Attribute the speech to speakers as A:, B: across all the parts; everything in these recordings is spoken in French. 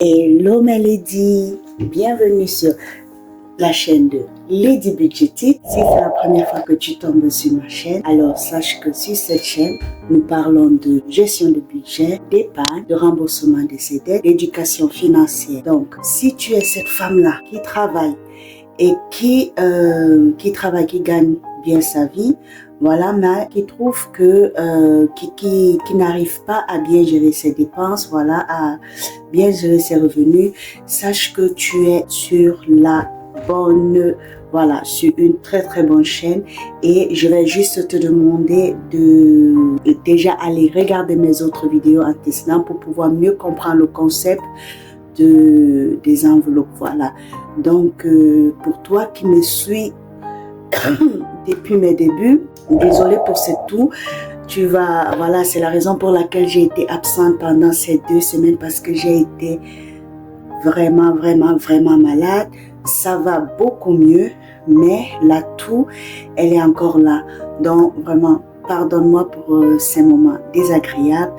A: Hello mes ladies, bienvenue sur la chaîne de Lady Budgetit. Si c'est la première fois que tu tombes sur ma chaîne, alors sache que sur cette chaîne, nous parlons de gestion de budget, d'épargne, de remboursement de ses dettes, d'éducation financière. Donc, si tu es cette femme-là qui travaille et qui gagne bien sa vie, voilà, mais qui trouve que qui n'arrive pas à bien gérer ses dépenses, voilà, à bien gérer ses revenus, sache que tu es sur la bonne, voilà, sur une très très bonne chaîne. Et je vais juste te demander de déjà aller regarder mes autres vidéos antécédentes pour pouvoir mieux comprendre le concept des enveloppes, voilà. Donc pour toi qui me suis depuis mes débuts, désolée pour ce tout. Tu vas, voilà, c'est la raison pour laquelle j'ai été absente pendant ces 2 semaines, parce que j'ai été vraiment malade. Ça va beaucoup mieux, mais la toux, elle est encore là. Donc vraiment, pardonne-moi pour ces moments désagréables,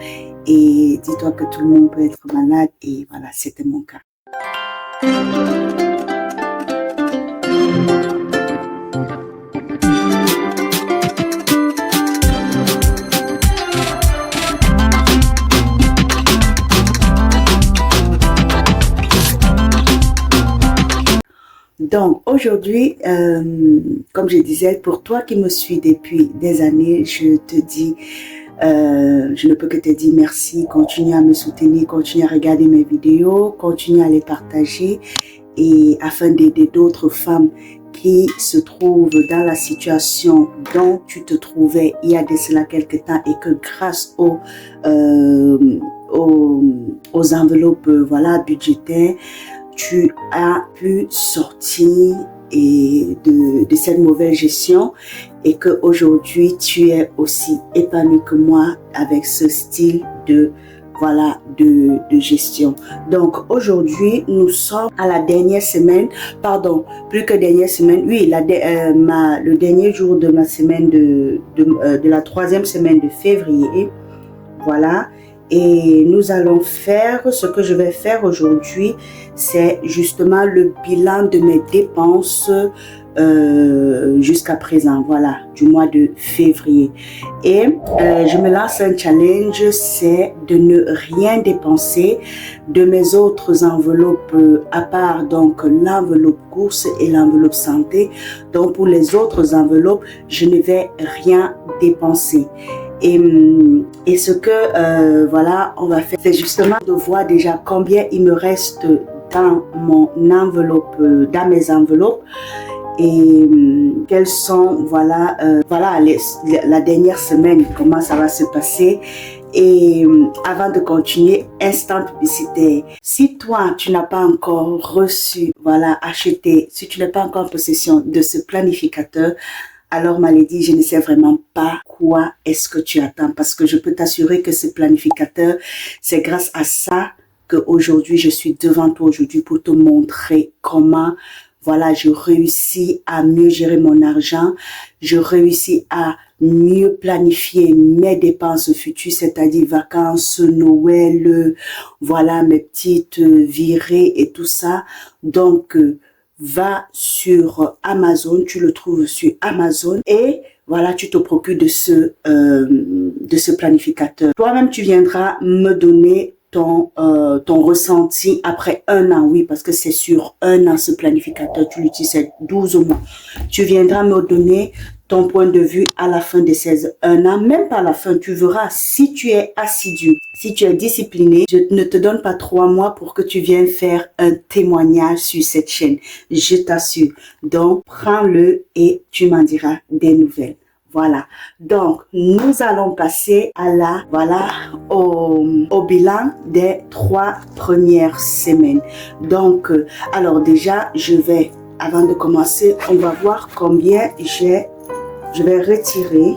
A: et dis-toi que tout le monde peut être malade, et voilà, c'était mon cas. Donc aujourd'hui, comme je disais, pour toi qui me suis depuis des années, je te dis, je ne peux que te dire merci. Continue à me soutenir, continue à regarder mes vidéos, continue à les partager, et afin d'aider d'autres femmes qui se trouvent dans la situation dont tu te trouvais il y a de cela quelques temps, et que grâce aux enveloppes, voilà, budgétaires, tu as pu sortir de cette mauvaise gestion, et qu'aujourd'hui tu es aussi épanoui que moi avec ce style de, voilà, de gestion. Donc aujourd'hui nous sommes à la dernière semaine, pardon, plus que dernière semaine, oui, le dernier jour de ma semaine de la 3e semaine de février, voilà. Et nous allons faire, ce que je vais faire aujourd'hui, c'est justement le bilan de mes dépenses jusqu'à présent, voilà, du mois de février. Et je me lance un challenge, c'est de ne rien dépenser de mes autres enveloppes, à part donc l'enveloppe course et l'enveloppe santé. Donc pour les autres enveloppes, je ne vais rien dépenser. Et ce que voilà, on va faire, c'est justement de voir déjà combien il me reste dans mon enveloppe, dans mes enveloppes, et quelles sont, voilà, voilà, la dernière semaine, comment ça va se passer. Et avant de continuer, instant publicitaire. Si toi, tu n'as pas encore reçu, voilà, acheté, si tu n'es pas encore en possession de ce planificateur, alors ma lady, je ne sais vraiment pas quoi est-ce que tu attends, parce que je peux t'assurer que ce planificateur, c'est grâce à ça qu'aujourd'hui je suis devant toi aujourd'hui pour te montrer comment, voilà, je réussis à mieux gérer mon argent, je réussis à mieux planifier mes dépenses futures, c'est-à-dire vacances, Noël, voilà, mes petites virées et tout ça. Donc va sur Amazon, tu le trouves sur Amazon, et voilà, tu te procures de ce planificateur. Toi-même, tu viendras me donner ton ressenti après 1 an, oui, parce que c'est sur 1 an ce planificateur, tu l'utilises 12 mois. Tu viendras me donner ton point de vue à la fin de ces 1 an, même pas à la fin, tu verras si tu es assidu, si tu es discipliné. Je ne te donne pas 3 mois pour que tu viennes faire un témoignage sur cette chaîne, je t'assure. Donc, prends-le et tu m'en diras des nouvelles. Voilà, donc nous allons passer à au bilan des 3 premières semaines. Donc, alors déjà, avant de commencer, on va voir combien je vais retirer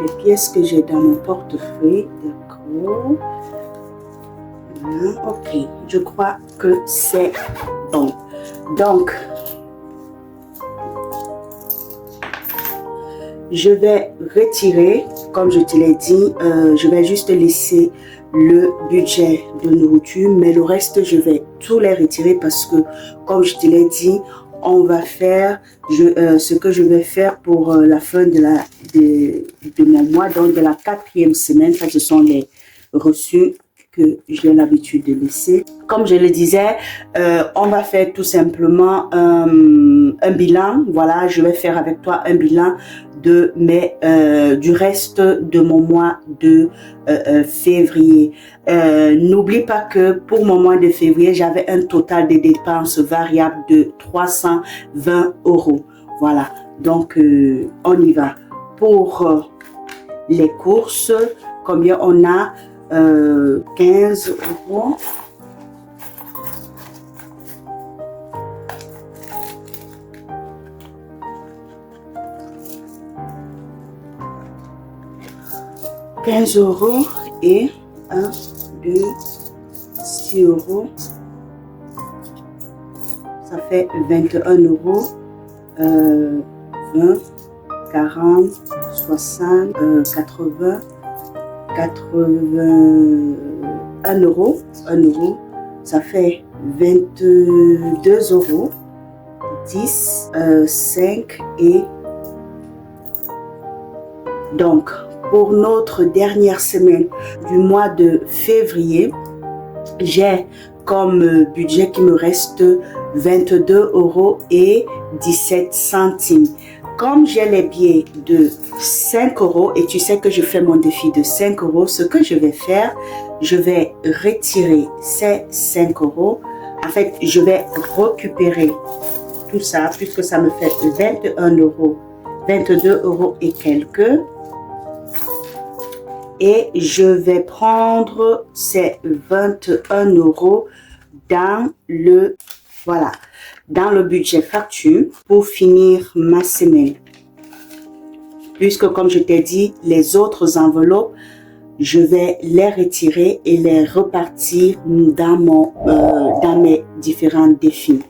A: les pièces que j'ai dans mon portefeuille. D'accord. Voilà, ok, je crois que c'est bon. Donc, je vais retirer comme je te l'ai dit, je vais juste laisser le budget de nourriture, mais le reste, je vais tout les retirer parce que, comme je te l'ai dit, on va faire ce que je vais faire pour la fin de mon mois, donc de la 4e semaine. Ça, ce sont les reçus que j'ai l'habitude de laisser. Comme je le disais, on va faire tout simplement un bilan. Voilà, je vais faire avec toi un bilan du reste de mon mois de février. N'oublie pas que pour mon mois de février, j'avais un total de dépenses variables de 320 €. Voilà, donc on y va. Pour les courses, combien on a? 15 €. €15 et 1, 2, 6 €. Ça fait 21 €. 20, 40, 60, 80, 81 €. 1 €. Ça fait 22 €. 10, 5 et donc pour notre dernière semaine du mois de février, j'ai comme budget qui me reste 22 € et 17 centimes. Comme j'ai les billets de 5 € et tu sais que je fais mon défi de 5 €, ce que je vais faire, je vais retirer ces 5 €. En fait, je vais récupérer tout ça puisque ça me fait 21 €, 22 € et quelques. Et je vais prendre ces 21 € dans le budget facture pour finir ma semaine. Puisque comme je t'ai dit, les autres enveloppes, je vais les retirer et les repartir dans mes différents défis.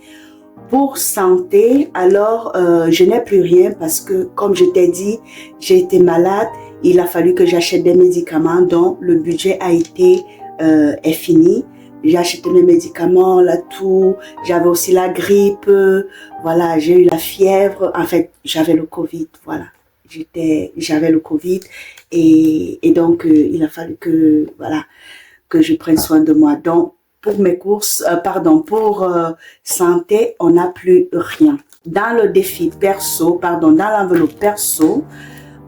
A: Pour santé, alors je n'ai plus rien parce que comme je t'ai dit, j'ai été malade. Il a fallu que j'achète des médicaments dont le budget est fini. J'ai acheté mes médicaments, la toux, j'avais aussi la grippe, voilà, j'ai eu la fièvre. En fait, j'avais le Covid, voilà. J'avais le Covid et donc il a fallu que je prenne soin de moi. Donc pour mes courses, pour santé, on n'a plus rien. Dans le défi perso, dans l'enveloppe perso,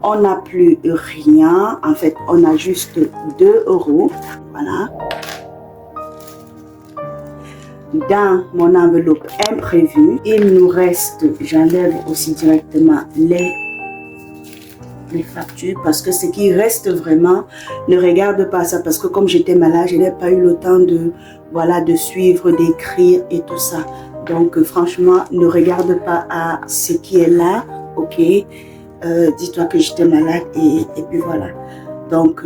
A: on n'a plus rien. En fait, on a juste 2 €. Voilà. Dans mon enveloppe imprévue, il nous reste, j'enlève aussi directement les factures parce que ce qui reste vraiment, ne regarde pas ça parce que comme j'étais malade, je n'ai pas eu le temps de suivre, d'écrire et tout ça. Donc franchement, ne regarde pas à ce qui est là, ok? Dis-toi que j'étais malade et puis voilà. Donc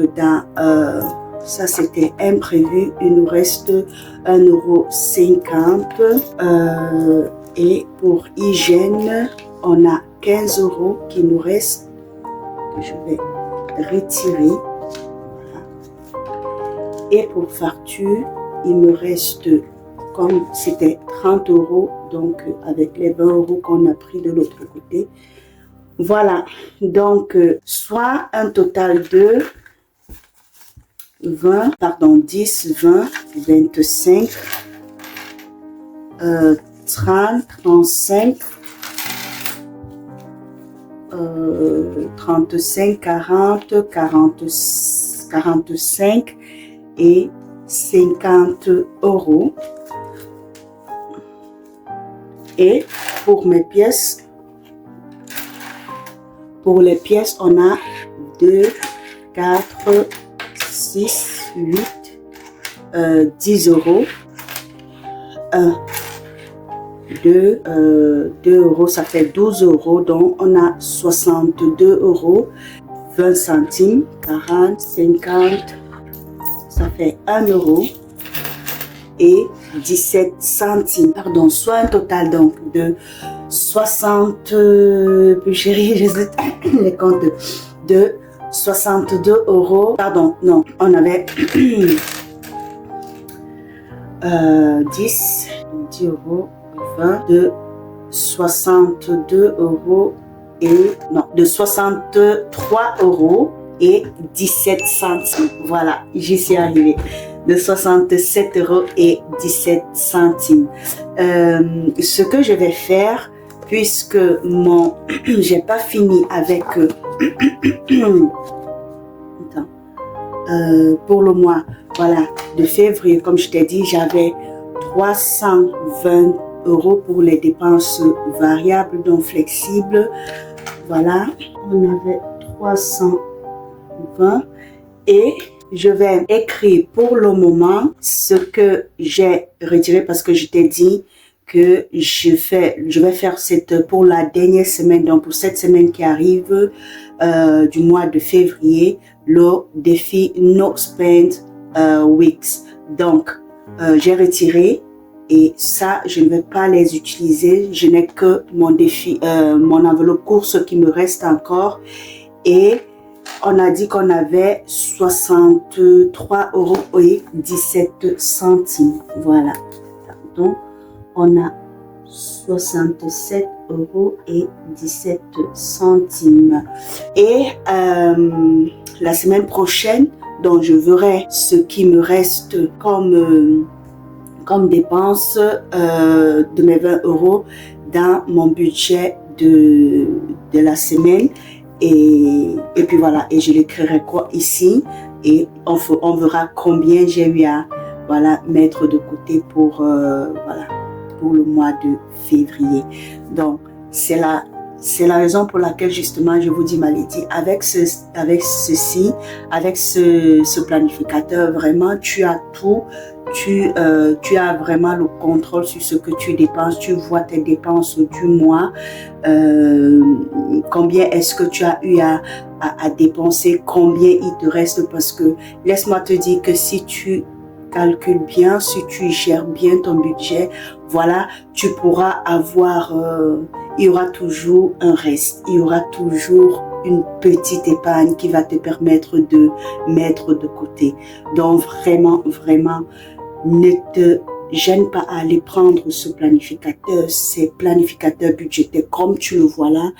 A: ça c'était imprévu, il nous reste 1,50 € et pour hygiène, on a 15 € qui nous reste, que je vais retirer. Voilà. Et pour facture, il me reste, comme c'était 30 €, donc avec les 20 € qu'on a pris de l'autre côté. Voilà, donc soit un total de 10, 20, 25, 30, 35, 35, 40, 45 et 50 €. Et pour mes pièces, pour les pièces, on a 2, 4, 6, 8, 10 €. 1, 2 €, ça fait 12 €. Donc, on a 62 €, 20 centimes, 40, 50, ça fait 1 € et 17 centimes. Pardon, soit un total donc de 60, chérie, je sais les comptes, de 62 euros. Pardon, non, on avait 10 euros, 20, de 62 euros et non, de 63 euros et 17 centimes. Voilà, j'y suis arrivée. De 67 euros et 17 centimes. Ce que je vais faire, puisque j'ai pas fini avec pour le mois, voilà, de février, comme je t'ai dit, j'avais 320 euros pour les dépenses variables, donc flexibles. Voilà, on avait 320 et je vais écrire pour le moment ce que j'ai retiré parce que je t'ai dit que je vais faire pour la dernière semaine, donc pour cette semaine qui arrive du mois de février, le défi No Spend Weeks. Donc, j'ai retiré et ça, je ne vais pas les utiliser. Je n'ai que mon défi, mon enveloppe course qui me reste encore et on a dit qu'on avait 63 euros et 17 centimes. Voilà. Donc, on a 67 euros et 17 centimes. Et la semaine prochaine, donc je verrai ce qui me reste comme dépense de mes 20 euros dans mon budget de la semaine. Et puis voilà, et je l'écrirai quoi ici et on verra combien j'ai eu à mettre de côté pour le mois de février. Donc c'est la raison pour laquelle justement je vous dis Malédie, avec ce planificateur, vraiment tu as tout. Tu as vraiment le contrôle sur ce que tu dépenses, tu vois tes dépenses du mois, combien est-ce que tu as eu à dépenser, combien il te reste, parce que laisse-moi te dire que si tu calcules bien, si tu gères bien ton budget, voilà, tu pourras avoir, il y aura toujours un reste, il y aura toujours une petite épargne qui va te permettre de mettre de côté. Donc vraiment, ne te gêne pas à aller prendre ce planificateur, ces planificateurs budgétaires comme tu le vois là.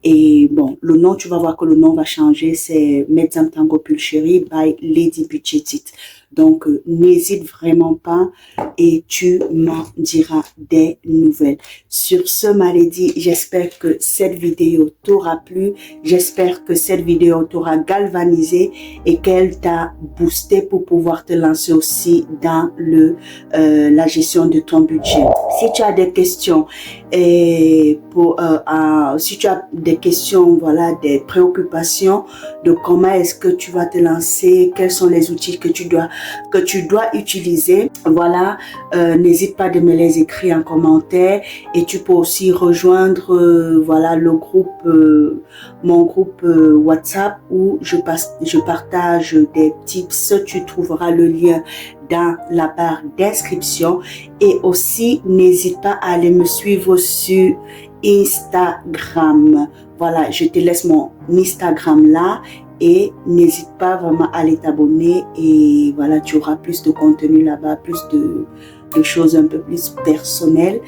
A: Et bon, le nom, tu vas voir que le nom va changer, c'est Medzam Tango Pulchery by Lady Budgetit. Donc, n'hésite vraiment pas et tu m'en diras des nouvelles. Sur ce, Malédie, j'espère que cette vidéo t'aura plu. J'espère que cette vidéo t'aura galvanisé et qu'elle t'a boosté pour pouvoir te lancer aussi dans la gestion de ton budget. Si tu as des questions et si tu as des questions, voilà, des préoccupations de comment est-ce que tu vas te lancer, quels sont les outils que tu dois utiliser, voilà, n'hésite pas de me les écrire en commentaire et tu peux aussi rejoindre voilà le groupe, mon groupe WhatsApp où je partage des tips. Tu trouveras le lien dans la barre d'inscription et aussi n'hésite pas à aller me suivre sur Instagram. Voilà, je te laisse mon Instagram là. Et n'hésite pas vraiment à aller t'abonner et voilà, tu auras plus de contenu là-bas, plus de choses un peu plus personnelles.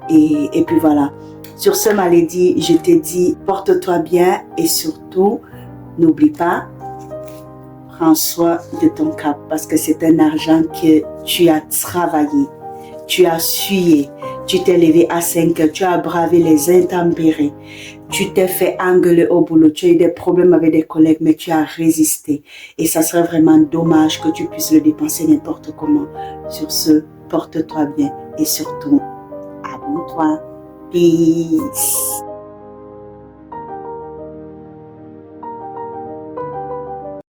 A: Et puis voilà. Sur ce, Malédie, je te dis, porte-toi bien et surtout, n'oublie pas, prends soin de ton cap parce que c'est un argent que tu as travaillé, tu as sué, tu t'es levé à 5 heures, tu as bravé les intempéries. Tu t'es fait engueuler au boulot, tu as eu des problèmes avec des collègues, mais tu as résisté. Et ça serait vraiment dommage que tu puisses le dépenser n'importe comment. Sur ce, porte-toi bien et surtout, abonne-toi. Peace.